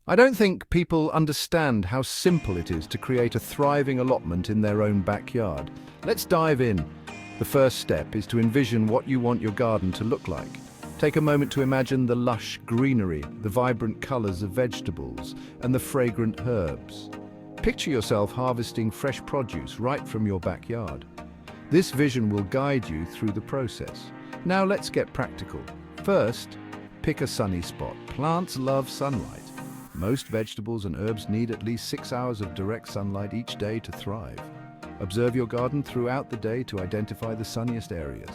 I don't think people understand how simple it is to create a thriving allotment in their own backyard. Let's dive in. The first step is to envision what you want your garden to look like. Take a moment to imagine the lush greenery, the vibrant colors of vegetables, and the fragrant herbs. Picture yourself harvesting fresh produce right from your backyard. This vision will guide you through the process. Now let's get practical. First, pick a sunny spot. Plants love sunlight. Most vegetables and herbs need at least 6 hours of direct sunlight each day to thrive. Observe your garden throughout the day to identify the sunniest areas.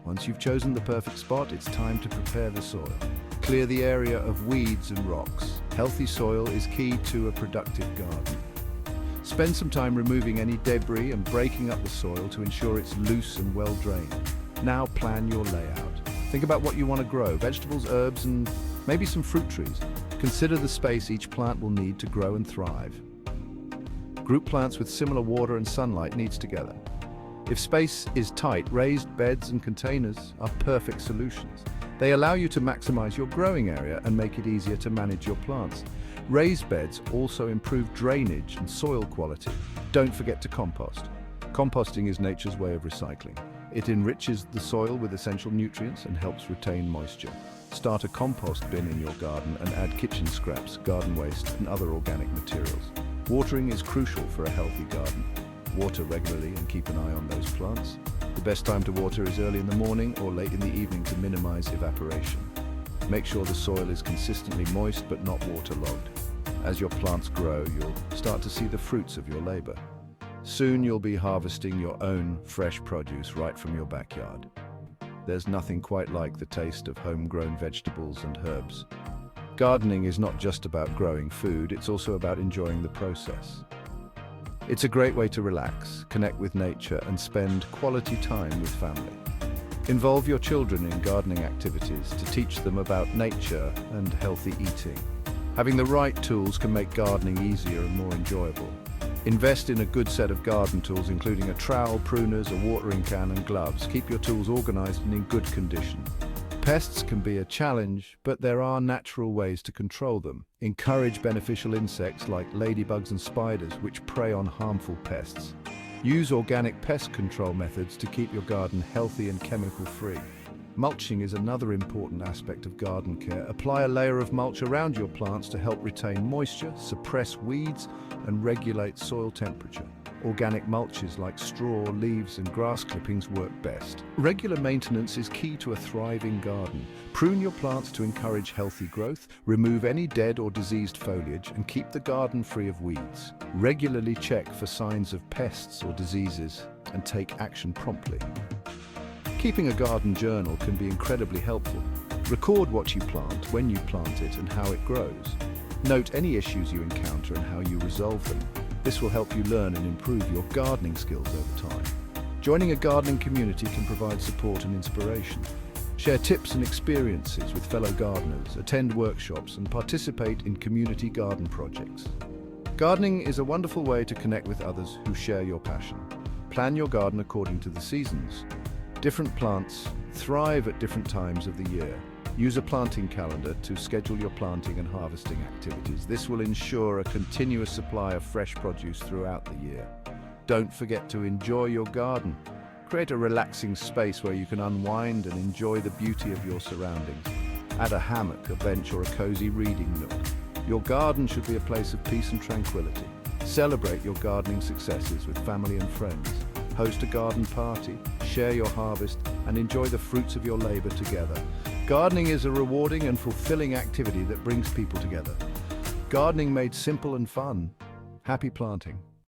Once you've chosen the perfect spot, it's time to prepare the soil. Clear the area of weeds and rocks. Healthy soil is key to a productive garden. Spend some time removing any debris and breaking up the soil to ensure it's loose and well drained. Now plan your layout. Think about what you want to grow: vegetables, herbs, and maybe some fruit trees. Consider the space each plant will need to grow and thrive. Group plants with similar water and sunlight needs together. If space is tight, raised beds and containers are perfect solutions. They allow you to maximize your growing area and make it easier to manage your plants. Raised beds also improve drainage and soil quality. Don't forget to compost. Composting is nature's way of recycling. It enriches the soil with essential nutrients and helps retain moisture. Start a compost bin in your garden and add kitchen scraps, garden waste, and other organic materials. Watering is crucial for a healthy garden. Water regularly and keep an eye on those plants. The best time to water is early in the morning or late in the evening to minimize evaporation. Make sure the soil is consistently moist but not waterlogged. As your plants grow, you'll start to see the fruits of your labor. Soon you'll be harvesting your own fresh produce right from your backyard. There's nothing quite like the taste of homegrown vegetables and herbs. Gardening is not just about growing food, it's also about enjoying the process. It's a great way to relax, connect with nature, and spend quality time with family. Involve your children in gardening activities to teach them about nature and healthy eating. Having the right tools can make gardening easier and more enjoyable. Invest in a good set of garden tools, including a trowel, pruners, a watering can, and gloves. Keep your tools organized and in good condition. Pests can be a challenge, but there are natural ways to control them. Encourage beneficial insects like ladybugs and spiders, which prey on harmful pests. Use organic pest control methods to keep your garden healthy and chemical-free. Mulching is another important aspect of garden care. Apply a layer of mulch around your plants to help retain moisture, suppress weeds, and regulate soil temperature. Organic mulches like straw, leaves, and grass clippings work best. Regular maintenance is key to a thriving garden. Prune your plants to encourage healthy growth, remove any dead or diseased foliage, and keep the garden free of weeds. Regularly check for signs of pests or diseases and take action promptly. Keeping a garden journal can be incredibly helpful. Record what you plant, when you plant it, and how it grows. Note any issues you encounter and how you resolve them. This will help you learn and improve your gardening skills over time. Joining a gardening community can provide support and inspiration. Share tips and experiences with fellow gardeners, attend workshops, and participate in community garden projects. Gardening is a wonderful way to connect with others who share your passion. Plan your garden according to the seasons. Different plants thrive at different times of the year. Use a planting calendar to schedule your planting and harvesting activities. This will ensure a continuous supply of fresh produce throughout the year. Don't forget to enjoy your garden. Create a relaxing space where you can unwind and enjoy the beauty of your surroundings. Add a hammock, a bench, or a cozy reading nook. Your garden should be a place of peace and tranquility. Celebrate your gardening successes with family and friends. Host a garden party, share your harvest, and enjoy the fruits of your labor together. Gardening is a rewarding and fulfilling activity that brings people together. Gardening made simple and fun. Happy planting.